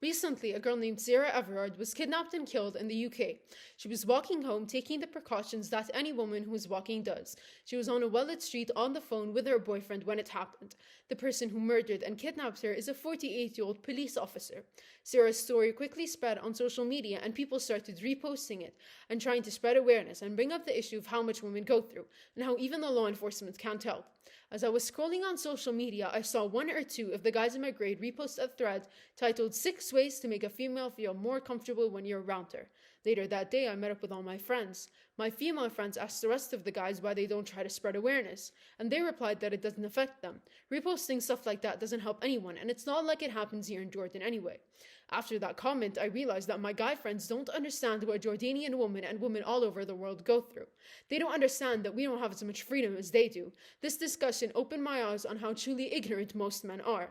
Recently, a girl named Sarah Everard was kidnapped and killed in the UK. She was walking home, taking the precautions that any woman who is walking does. She was on a well-lit street on the phone with her boyfriend when it happened. The person who murdered and kidnapped her is a 48-year-old police officer. Sarah's story quickly spread on social media and people started reposting it and trying to spread awareness and bring up the issue of how much women go through and how even the law enforcement can't help. As I was scrolling on social media, I saw one or two of the guys in my grade repost a thread titled 6 Ways to Make a Female Feel More Comfortable When You're Around Her. Later that day, I met up with all my friends. My female friends asked the rest of the guys why they don't try to spread awareness, and they replied that it doesn't affect them. Reposting stuff like that doesn't help anyone, and it's not like it happens here in Jordan anyway. After that comment, I realized that my guy friends don't understand what Jordanian women and women all over the world go through. They don't understand that we don't have as much freedom as they do. This discussion opened my eyes on how truly ignorant most men are.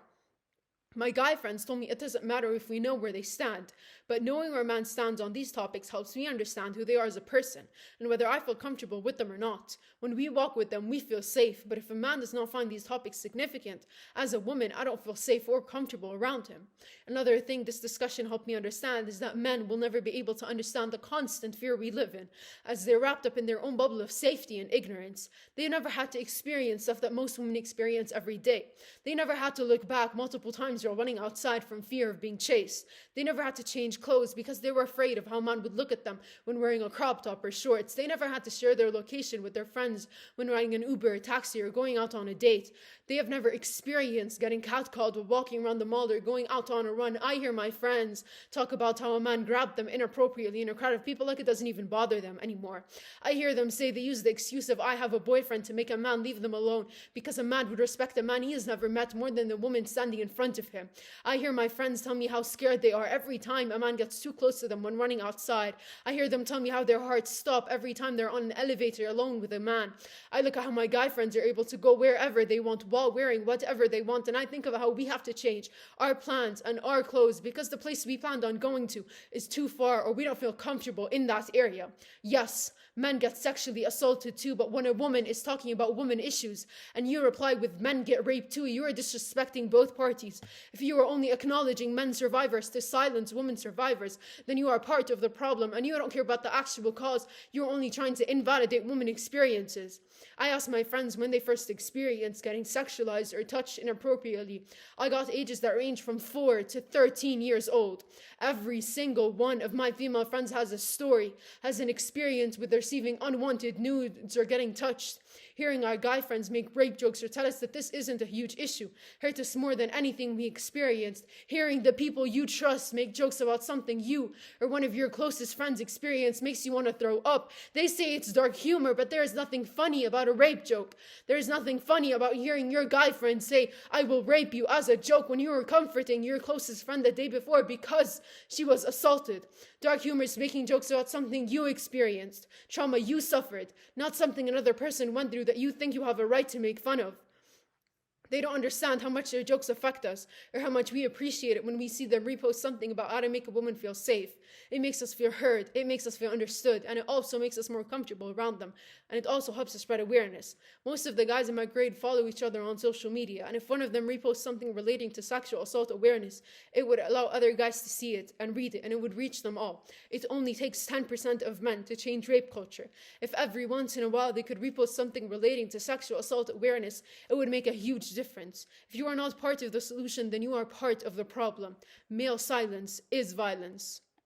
My guy friends told me it doesn't matter if we know where they stand, but knowing where a man stands on these topics helps me understand who they are as a person, and whether I feel comfortable with them or not. When we walk with them, we feel safe, but if a man does not find these topics significant, as a woman, I don't feel safe or comfortable around him. Another thing this discussion helped me understand is that men will never be able to understand the constant fear we live in, as they're wrapped up in their own bubble of safety and ignorance. They never had to experience stuff that most women experience every day. They never had to look back multiple times or running outside from fear of being chased. They never had to change clothes because they were afraid of how a man would look at them when wearing a crop top or shorts. They never had to share their location with their friends when riding an Uber or taxi or going out on a date. They have never experienced getting catcalled while walking around the mall or going out on a run. I hear my friends talk about how a man grabbed them inappropriately in a crowd of people like it doesn't even bother them anymore. I hear them say they use the excuse of I have a boyfriend to make a man leave them alone because a man would respect a man he has never met more than the woman standing in front of him. I hear my friends tell me how scared they are every time a man gets too close to them when running outside. I hear them tell me how their hearts stop every time they're on an elevator alone with a man. I look at how my guy friends are able to go wherever they want while wearing whatever they want, and I think of how we have to change our plans and our clothes because the place we planned on going to is too far or we don't feel comfortable in that area. Yes, men get sexually assaulted too, but when a woman is talking about women issues and you reply with men get raped too, you are disrespecting both parties. If you are only acknowledging men survivors to silence women survivors, then you are part of the problem and you don't care about the actual cause. You're only trying to invalidate women experiences. I asked my friends when they first experienced getting sexualized or touched inappropriately. I got ages that range from 4 to 13 years old. Every single one of my female friends has a story, has an experience with receiving unwanted nudes or getting touched. Hearing our guy friends make rape jokes or tell us that this isn't a huge issue hurt us more than anything we experienced. Hearing the people you trust make jokes about something you or one of your closest friends experience makes you want to throw up. They say it's dark humor, but there is nothing funny about a rape joke. There is nothing funny about hearing your guy friend say, I will rape you as a joke when you were comforting your closest friend the day before because she was assaulted. Dark humor is making jokes about something you experienced, trauma you suffered, not something another person went through that you think you have a right to make fun of. They don't understand how much their jokes affect us or how much we appreciate it when we see them repost something about how to make a woman feel safe. It makes us feel heard, it makes us feel understood, and it also makes us more comfortable around them. And it also helps us spread awareness. Most of the guys in my grade follow each other on social media, and if one of them reposts something relating to sexual assault awareness, it would allow other guys to see it and read it, and it would reach them all. It only takes 10% of men to change rape culture. If every once in a while they could repost something relating to sexual assault awareness, it would make a huge difference. If you are not part of the solution, then you are part of the problem. Male silence is violence.